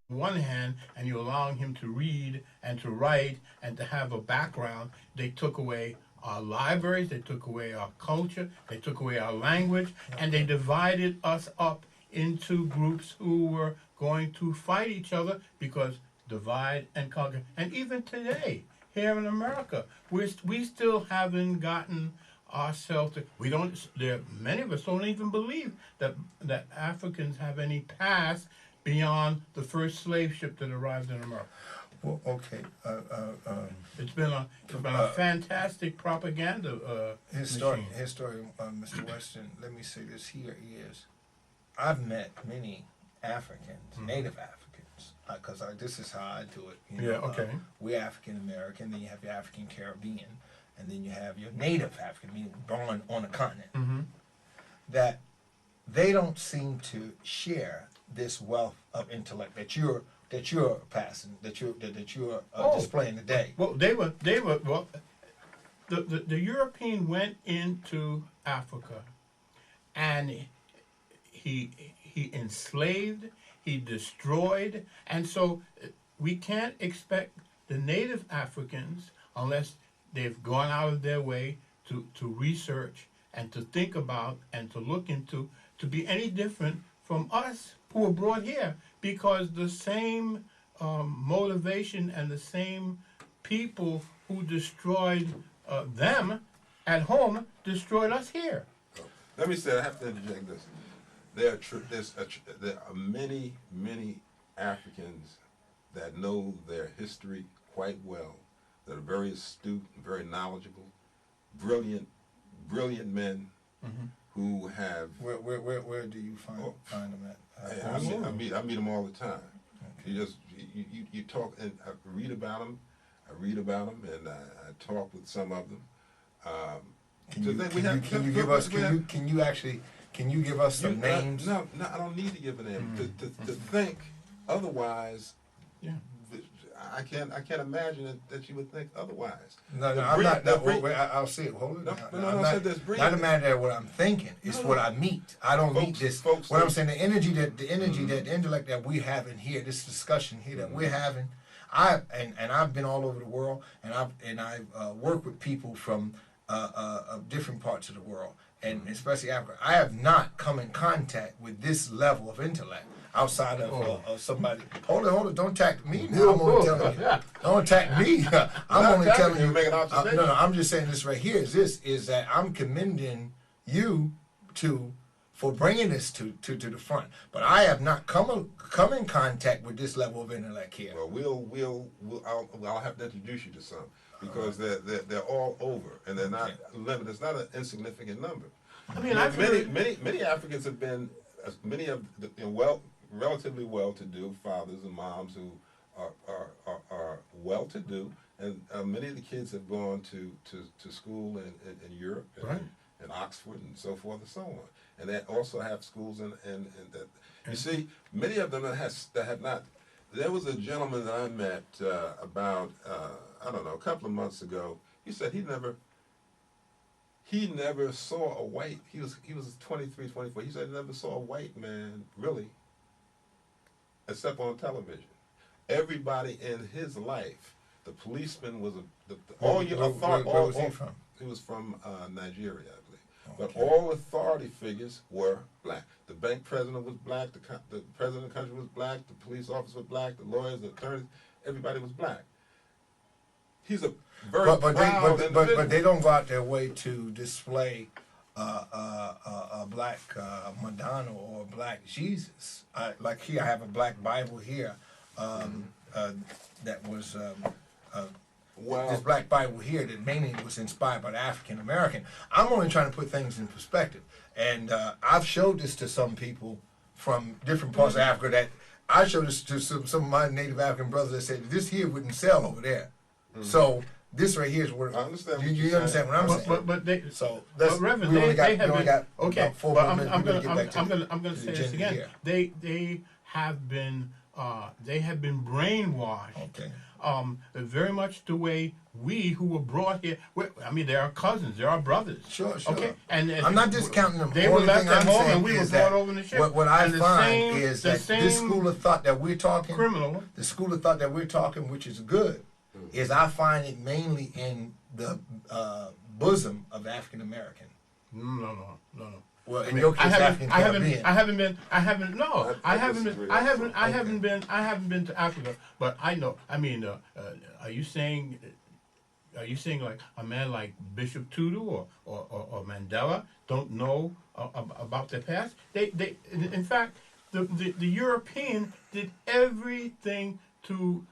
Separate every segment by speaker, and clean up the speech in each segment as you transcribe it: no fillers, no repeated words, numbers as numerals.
Speaker 1: one hand and you're allowing him to read and to write and to have a background, they took away our libraries, they took away our culture, they took away our language, and they divided us up into groups who were going to fight each other because divide and conquer. And even today, here in America, we still haven't gotten ourselves to, we don't, there, many of us don't even believe that Africans have any past beyond the first slave ship that arrived in America.
Speaker 2: Well, okay.
Speaker 1: It's been a fantastic propaganda machine.
Speaker 2: Historian, Mr. Weston, let me say this here is, I've met many Africans, Native Africans, because this is how I do it. You know,
Speaker 1: okay.
Speaker 2: We're African American, then you have your African Caribbean, and then you have your Native African, meaning born on a continent. That they don't seem to share this wealth of intellect that you're passing, that you're displaying today.
Speaker 1: Well, well, the European went into Africa, and he enslaved, he destroyed, and so we can't expect the native Africans, unless they've gone out of their way to research and to think about and to look into, to be any different from us who were brought here, because the same motivation and the same people who destroyed them at home destroyed us here.
Speaker 3: Let me say, I have to interject this. There are many Africans that know their history quite well, that are very astute, very knowledgeable, brilliant men who have.
Speaker 2: Where do you find them at?
Speaker 3: I meet them all the time. Okay. You talk, and I read about them. And I talk with some of them.
Speaker 2: Can you give us some names?
Speaker 3: No, I don't need to give a name. To think otherwise,
Speaker 1: Yeah.
Speaker 3: I can't imagine that you would think otherwise.
Speaker 2: No, I'm not. I'll see it. Hold it.
Speaker 3: No,
Speaker 2: not imagine what I'm thinking. It's what I meet. I don't meet this. What I'm saying, the energy, that the intellect that we have in here, this discussion here that we're having. I've been all over the world, and I've worked with people from different parts of the world, and especially Africa. I have not come in contact with this level of intellect outside of somebody. Hold it, don't attack me now. I'm only telling you. Don't attack me. I'm only telling you. No, I'm just saying this right here is that I'm commending you for bringing this to the front. But I have not come in contact with this level of intellect here.
Speaker 3: Well, I'll have to introduce you to some, because they're all over, and they're not limited. It's not an insignificant number.
Speaker 1: I mean,
Speaker 3: many Africans have been, many of the relatively well-to-do fathers and moms who are well-to-do, and many of the kids have gone to school in Europe and in Oxford and so forth and so on, and they also have schools and that. You see, many of them that have not. There was a gentleman that I met about I don't know, a couple of months ago. He said he never saw a white. He was 23, 24. He said he never saw a white man really, except on television. Everybody in his life, the policeman was
Speaker 2: Where was he from?
Speaker 3: He was from Nigeria, I believe. But all authority figures were black. The bank president was black. The president of the country was black. The police officer was black. The lawyers, the attorneys, everybody was black. He's a very proud individual.
Speaker 2: But they don't go out their way to display a black Madonna or a black Jesus. Like here, I have a black Bible here that was this black Bible here that mainly was inspired by the African American. I'm only trying to put things in perspective, and I've showed this to some people from different parts of Africa. That I showed this to some of my Native African brothers that said this here wouldn't sell over there. So this right here is where
Speaker 3: I understand.
Speaker 2: You understand what I'm saying?
Speaker 1: But Reverend, they have been okay. But I'm gonna say this again. They have been brainwashed very much the way we who were brought here. I mean, they're our cousins, they're our brothers.
Speaker 2: Sure, sure.
Speaker 1: Okay, and
Speaker 2: I'm not discounting them.
Speaker 1: They were
Speaker 2: Only
Speaker 1: left
Speaker 2: thing
Speaker 1: at
Speaker 2: I'm
Speaker 1: home,
Speaker 2: saying
Speaker 1: and we were
Speaker 2: is
Speaker 1: brought
Speaker 2: that
Speaker 1: over in the ship.
Speaker 2: what I
Speaker 1: And the
Speaker 2: find
Speaker 1: same-
Speaker 2: is
Speaker 1: the
Speaker 2: that this
Speaker 1: same
Speaker 2: school of thought that we're talking,
Speaker 1: criminal.
Speaker 2: the school of thought that we're talking, which is good, is I find it mainly in the bosom of African American.
Speaker 1: No.
Speaker 2: Well, in your case, African Caribbean.
Speaker 1: I haven't been to Africa, but I know. I mean, are you saying like a man like Bishop Tutu or Mandela don't know about their past? They in fact, the European did everything to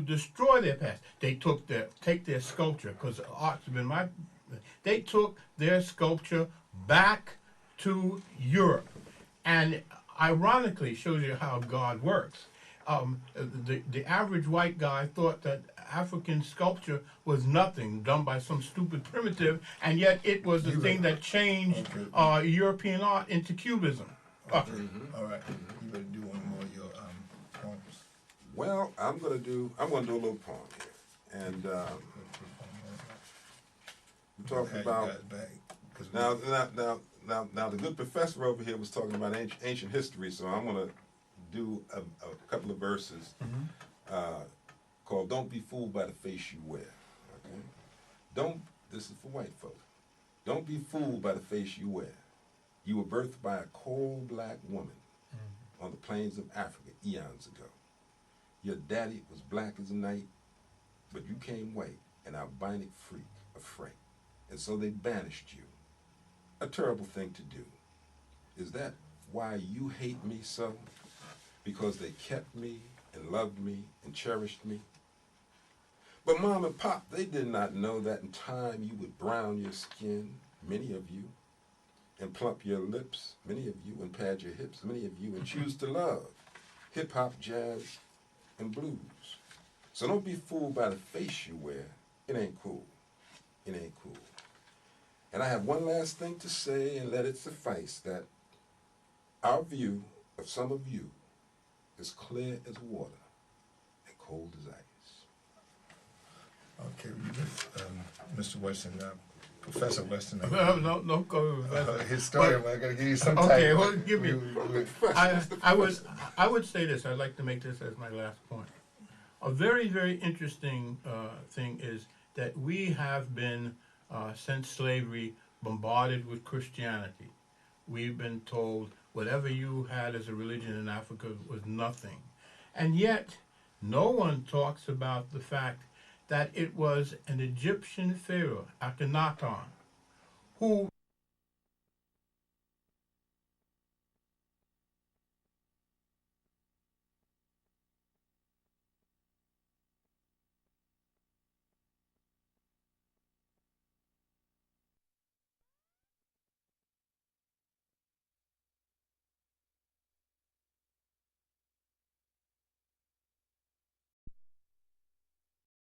Speaker 1: destroy their past. They take their sculpture, because art's been they took their sculpture back to Europe, and ironically shows you how God works. The average white guy thought that African sculpture was nothing, done by some stupid primitive, and yet it was the thing that changed European art into Cubism.
Speaker 2: All right, you better do one more of your poems.
Speaker 3: Well, I'm gonna do a little poem here, and we're talking about now. The good professor over here was talking about ancient history, so I'm gonna do a couple of verses called "Don't Be Fooled by the Face You Wear." Okay, this is for white folk. Don't be fooled by the face you wear. You were birthed by a coal-black woman on the plains of Africa eons ago. Your daddy was black as a night, but you came white, an albinic freak, a Frank, and so they banished you. A terrible thing to do. Is that why you hate me so? Because they kept me and loved me and cherished me? But Mom and Pop, they did not know that in time you would brown your skin, many of you, and plump your lips, many of you, and pad your hips, many of you, and choose to love hip-hop, jazz, and blues. So don't be fooled by the face you wear. It ain't cool. It ain't cool. And I have one last thing to say, and let it suffice, that our view of some of you is clear as water and cold as ice.
Speaker 2: Okay, Mr. Weston, Professor Weston.
Speaker 1: No, go.
Speaker 2: Historian, I gotta give you some
Speaker 1: Okay,
Speaker 2: type.
Speaker 1: well, give me. I would say this. I'd like to make this as my last point. A very, very interesting thing is that we have been, since slavery, bombarded with Christianity. We've been told whatever you had as a religion in Africa was nothing. And yet, no one talks about the fact that it was an Egyptian pharaoh, Akhenaten, who